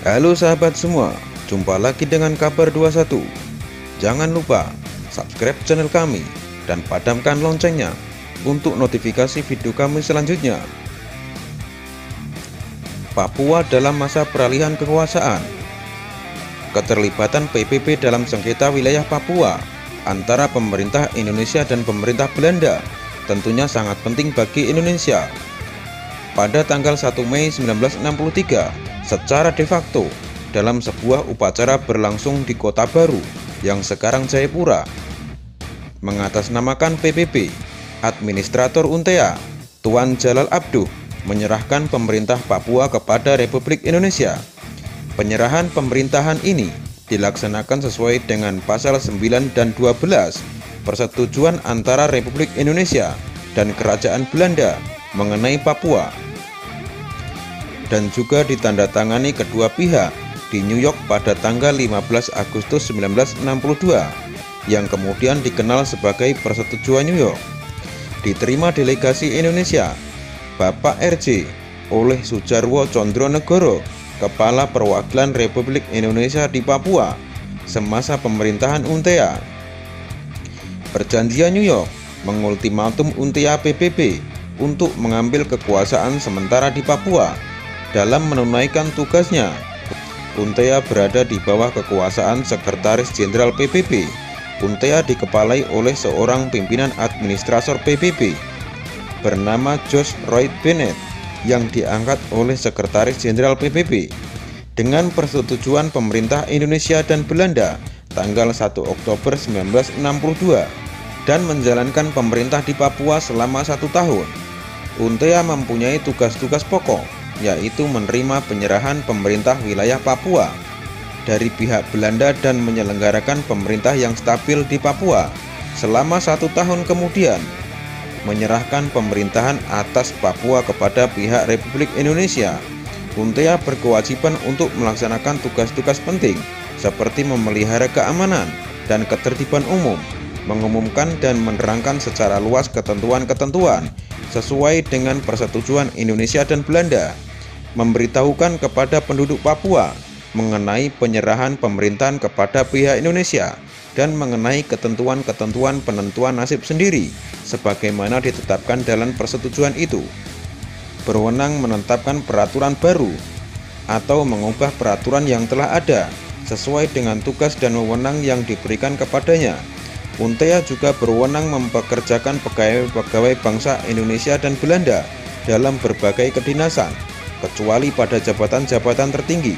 Halo sahabat semua, jumpa lagi dengan kabar 21. Jangan lupa subscribe channel kami dan padamkan loncengnya untuk notifikasi video kami selanjutnya. Papua dalam masa peralihan kekuasaan. Keterlibatan PBB dalam sengketa wilayah Papua antara pemerintah Indonesia dan pemerintah Belanda tentunya sangat penting bagi Indonesia. Pada tanggal 1 Mei 1963, secara de facto, dalam sebuah upacara berlangsung di Kota Baru yang sekarang Jayapura, mengatasnamakan PBB, Administrator UNTEA, Tuan Jalal Abduh, menyerahkan pemerintah Papua kepada Republik Indonesia. Penyerahan pemerintahan ini dilaksanakan sesuai dengan pasal 9 dan 12 persetujuan antara Republik Indonesia dan Kerajaan Belanda mengenai Papua, dan juga ditandatangani kedua pihak di New York pada tanggal 15 Agustus 1962 yang kemudian dikenal sebagai Persetujuan New York. Diterima delegasi Indonesia Bapak RJ oleh Sujarwo Condronegoro, Kepala Perwakilan Republik Indonesia di Papua semasa pemerintahan UNTEA. Perjanjian New York mengultimatum UNTEA PBB untuk mengambil kekuasaan sementara di Papua. Dalam menunaikan tugasnya, UNTEA berada di bawah kekuasaan Sekretaris Jenderal PBB. UNTEA dikepalai oleh seorang pimpinan administrator PBB bernama George Roy Bennett yang diangkat oleh Sekretaris Jenderal PBB dengan persetujuan pemerintah Indonesia dan Belanda tanggal 1 Oktober 1962 dan menjalankan pemerintah di Papua selama 1 tahun. UNTEA mempunyai tugas-tugas pokok, yaitu menerima penyerahan pemerintah wilayah Papua dari pihak Belanda dan menyelenggarakan pemerintah yang stabil di Papua selama 1 tahun, kemudian menyerahkan pemerintahan atas Papua kepada pihak Republik Indonesia. UNTEA berkewajiban untuk melaksanakan tugas-tugas penting seperti memelihara keamanan dan ketertiban umum, mengumumkan dan menerangkan secara luas ketentuan-ketentuan sesuai dengan persetujuan Indonesia dan Belanda, memberitahukan kepada penduduk Papua mengenai penyerahan pemerintahan kepada pihak Indonesia dan mengenai ketentuan-ketentuan penentuan nasib sendiri sebagaimana ditetapkan dalam persetujuan itu. Berwenang menetapkan peraturan baru atau mengubah peraturan yang telah ada sesuai dengan tugas dan wewenang yang diberikan kepadanya. UNTEA juga berwenang mempekerjakan pegawai-pegawai bangsa Indonesia dan Belanda dalam berbagai kedinasan, kecuali pada jabatan-jabatan tertinggi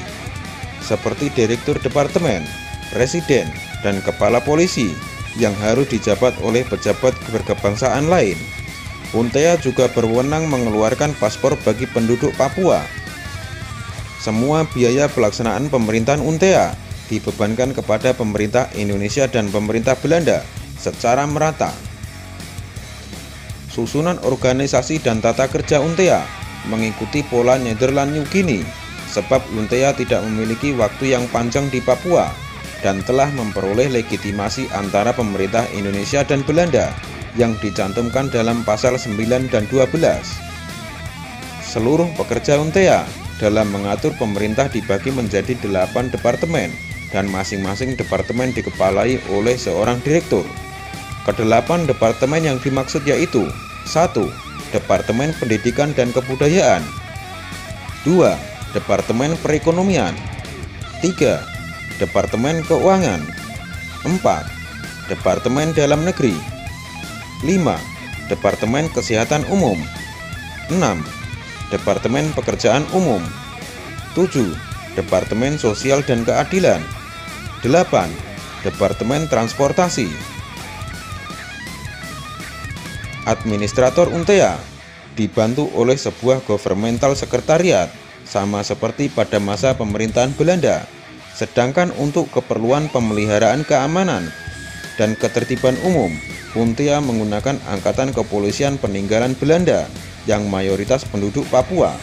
seperti Direktur Departemen, Presiden, dan Kepala Polisi yang harus dijabat oleh pejabat berkebangsaan lain. UNTEA juga berwenang mengeluarkan paspor bagi penduduk Papua. Semua biaya pelaksanaan pemerintahan UNTEA dibebankan kepada pemerintah Indonesia dan pemerintah Belanda secara merata. Susunan organisasi dan tata kerja UNTEA mengikuti pola Nederland New Guinea, sebab UNTEA tidak memiliki waktu yang panjang di Papua dan telah memperoleh legitimasi antara pemerintah Indonesia dan Belanda yang dicantumkan dalam pasal 9 dan 12. Seluruh pekerja UNTEA dalam mengatur pemerintah dibagi menjadi 8 departemen dan masing-masing departemen dikepalai oleh seorang direktur. Kedelapan departemen yang dimaksud yaitu: 1. Departemen Pendidikan dan Kebudayaan, 2. Departemen Perekonomian, 3. Departemen Keuangan, 4. Departemen Dalam Negeri, 5. Departemen Kesehatan Umum, 6. Departemen Pekerjaan Umum, 7. Departemen Sosial dan Keadilan, 8. Departemen Transportasi. Administrator UNTEA dibantu oleh sebuah governmental sekretariat sama seperti pada masa pemerintahan Belanda. Sedangkan untuk keperluan pemeliharaan keamanan dan ketertiban umum, UNTEA menggunakan angkatan kepolisian peninggalan Belanda yang mayoritas penduduk Papua.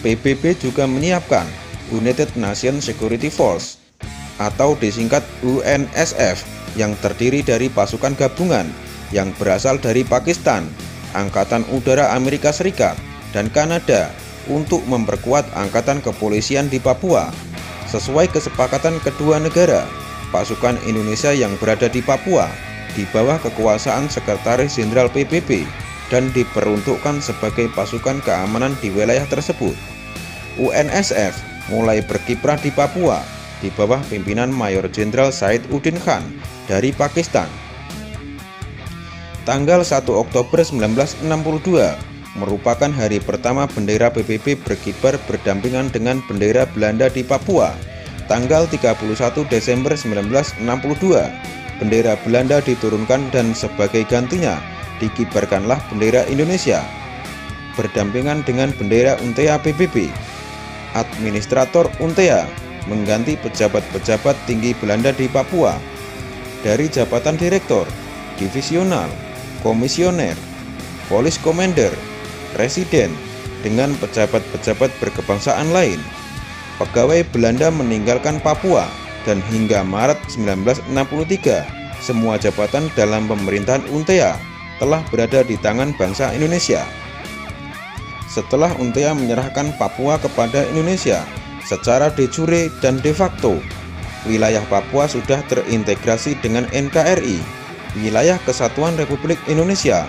PBB juga menyiapkan United Nations Security Force atau disingkat UNSF yang terdiri dari pasukan gabungan yang berasal dari Pakistan, Angkatan Udara Amerika Serikat, dan Kanada untuk memperkuat angkatan kepolisian di Papua. Sesuai kesepakatan kedua negara, pasukan Indonesia yang berada di Papua di bawah kekuasaan Sekretaris Jenderal PBB dan diperuntukkan sebagai pasukan keamanan di wilayah tersebut. UNSF mulai berkiprah di Papua di bawah pimpinan Mayor Jenderal Said Udin Khan dari Pakistan. Tanggal 1 Oktober 1962 merupakan hari pertama bendera PBB berkibar berdampingan dengan bendera Belanda di Papua. Tanggal 31 Desember 1962, bendera Belanda diturunkan dan sebagai gantinya dikibarkanlah bendera Indonesia berdampingan dengan bendera UNTEA PBB. Administrator UNTEA mengganti pejabat-pejabat tinggi Belanda di Papua dari jabatan direktur, divisional, komisioner, police commander, residen, dengan pejabat-pejabat berkebangsaan lain. Pegawai Belanda meninggalkan Papua dan hingga Maret 1963 semua jabatan dalam pemerintahan UNTEA telah berada di tangan bangsa Indonesia. Setelah UNTEA menyerahkan Papua kepada Indonesia secara de jure dan de facto, wilayah Papua sudah terintegrasi dengan NKRI, wilayah Kesatuan Republik Indonesia,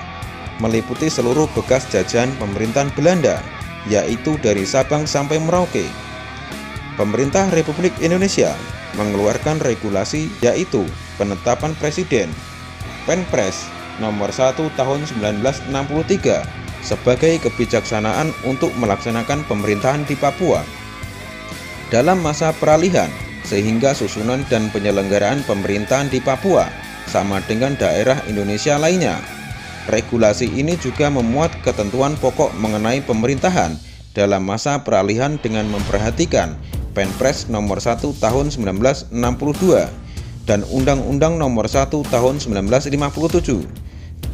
meliputi seluruh bekas jajahan pemerintahan Belanda, yaitu dari Sabang sampai Merauke. Pemerintah Republik Indonesia mengeluarkan regulasi, yaitu penetapan Presiden Penpres nomor 1 tahun 1963 sebagai kebijaksanaan untuk melaksanakan pemerintahan di Papua dalam masa peralihan, sehingga susunan dan penyelenggaraan pemerintahan di Papua sama dengan daerah Indonesia lainnya. Regulasi ini juga memuat ketentuan pokok mengenai pemerintahan dalam masa peralihan dengan memperhatikan Penpres nomor 1 tahun 1962 dan Undang-Undang nomor 1 tahun 1957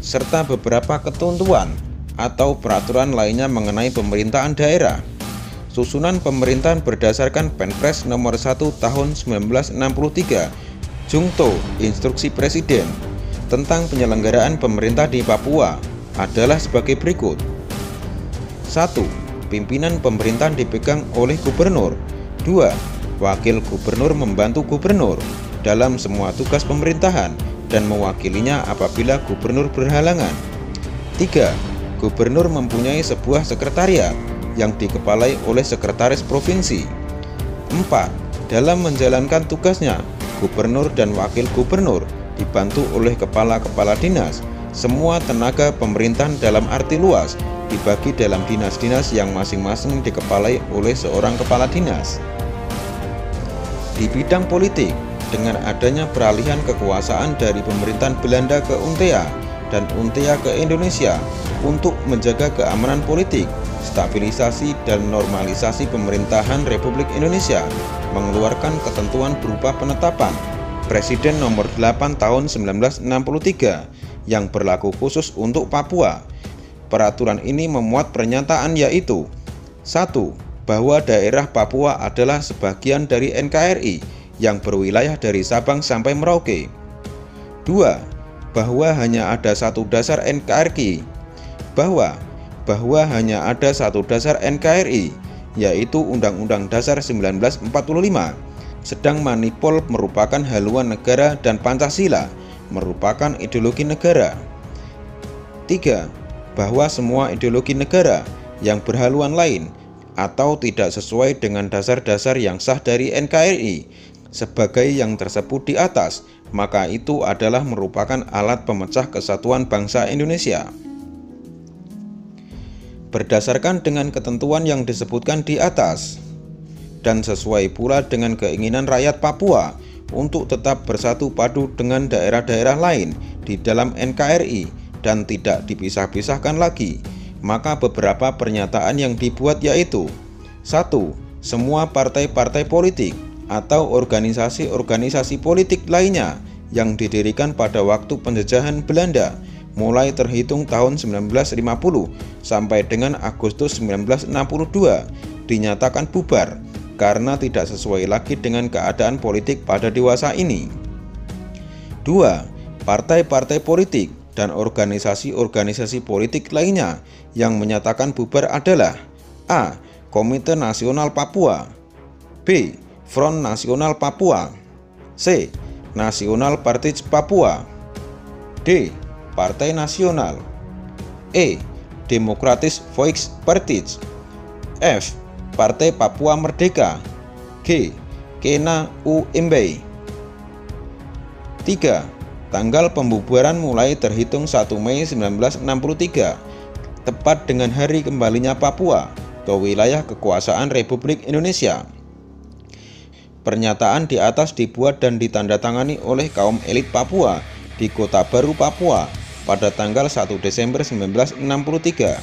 serta beberapa ketentuan atau peraturan lainnya mengenai pemerintahan daerah. Susunan pemerintahan berdasarkan Penpres nomor 1 tahun 1963 Jungto Instruksi Presiden tentang penyelenggaraan pemerintah di Papua adalah sebagai berikut. 1. Pimpinan pemerintahan dipegang oleh gubernur. 2. Wakil gubernur membantu gubernur dalam semua tugas pemerintahan dan mewakilinya apabila gubernur berhalangan. 3. Gubernur mempunyai sebuah sekretariat yang dikepalai oleh sekretaris provinsi. 4. Dalam menjalankan tugasnya, gubernur dan wakil gubernur dibantu oleh kepala-kepala dinas. Semua tenaga pemerintahan dalam arti luas dibagi dalam dinas-dinas yang masing-masing dikepalai oleh seorang kepala dinas. Di bidang politik, dengan adanya peralihan kekuasaan dari pemerintahan Belanda ke UNTEA dan UNTEA ke Indonesia untuk menjaga keamanan politik, stabilisasi dan normalisasi pemerintahan Republik Indonesia mengeluarkan ketentuan berupa penetapan Presiden nomor 8 tahun 1963 yang berlaku khusus untuk Papua. Peraturan ini memuat pernyataan, yaitu 1. Bahwa daerah Papua adalah sebagian dari NKRI yang berwilayah dari Sabang sampai Merauke. 2. Bahwa hanya ada satu dasar NKRI. Bahwa hanya ada satu dasar NKRI, yaitu Undang-Undang Dasar 1945, sedang manipul merupakan haluan negara dan Pancasila merupakan ideologi negara. 3. Bahwa semua ideologi negara yang berhaluan lain atau tidak sesuai dengan dasar-dasar yang sah dari NKRI sebagai yang tersebut di atas, maka itu adalah merupakan alat pemecah kesatuan bangsa Indonesia. Berdasarkan dengan ketentuan yang disebutkan di atas dan sesuai pula dengan keinginan rakyat Papua untuk tetap bersatu padu dengan daerah-daerah lain di dalam NKRI dan tidak dipisah-pisahkan lagi, maka beberapa pernyataan yang dibuat, yaitu 1. Semua partai-partai politik atau organisasi-organisasi politik lainnya yang didirikan pada waktu penjajahan Belanda mulai terhitung tahun 1950 sampai dengan Agustus 1962 dinyatakan bubar karena tidak sesuai lagi dengan keadaan politik pada dewasa ini. 2. Partai-partai politik dan organisasi-organisasi politik lainnya yang menyatakan bubar adalah A. Komite Nasional Papua. B. Front Nasional Papua. C. Nasional Partai Papua. D. Partai Nasional. E. Demokratis Volkspartij. F. Partai Papua Merdeka. G. Kena UMB. 3. Tanggal pembubaran mulai terhitung 1 Mei 1963, tepat dengan hari kembalinya Papua ke wilayah kekuasaan Republik Indonesia. Pernyataan di atas dibuat dan ditandatangani oleh kaum elit Papua di Kota Baru, Papua pada tanggal 1 Desember 1963.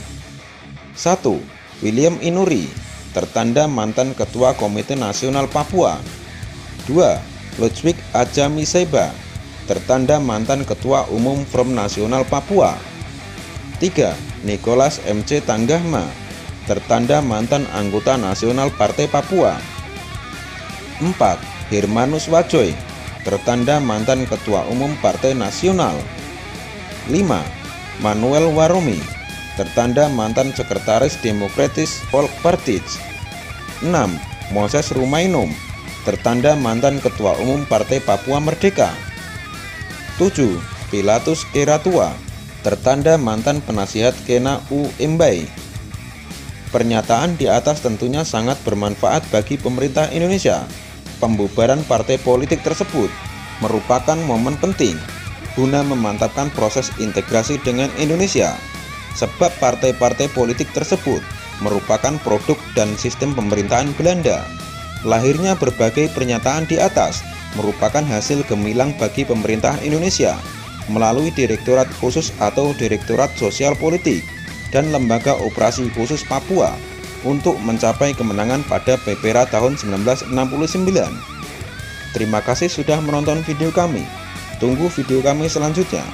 1. William Inuri, tertanda mantan Ketua Komite Nasional Papua. 2. Ludwig Ajamiseba, tertanda mantan Ketua Umum Front Nasional Papua. 3. Nicholas MC Tanggahma, tertanda mantan anggota nasional Partai Papua. 4. Hermanus Wajoy, tertanda mantan Ketua Umum Partai Nasional. 5. Manuel Waromi, tertanda mantan Sekretaris Demokratis Volkspartij. 6. Moses Rumainom, tertanda mantan Ketua Umum Partai Papua Merdeka. 7. Pilatus Keratua, tertanda mantan penasihat Kena UMB. Pernyataan di atas tentunya sangat bermanfaat bagi pemerintah Indonesia. Pembubaran partai politik tersebut merupakan momen penting guna memantapkan proses integrasi dengan Indonesia, sebab partai-partai politik tersebut merupakan produk dan sistem pemerintahan Belanda. Lahirnya berbagai pernyataan di atas merupakan hasil gemilang bagi pemerintah Indonesia melalui Direktorat Khusus atau Direktorat Sosial Politik dan Lembaga Operasi Khusus Papua untuk mencapai kemenangan pada PPRA tahun 1969. Terima kasih sudah menonton video kami. Tunggu video kami selanjutnya.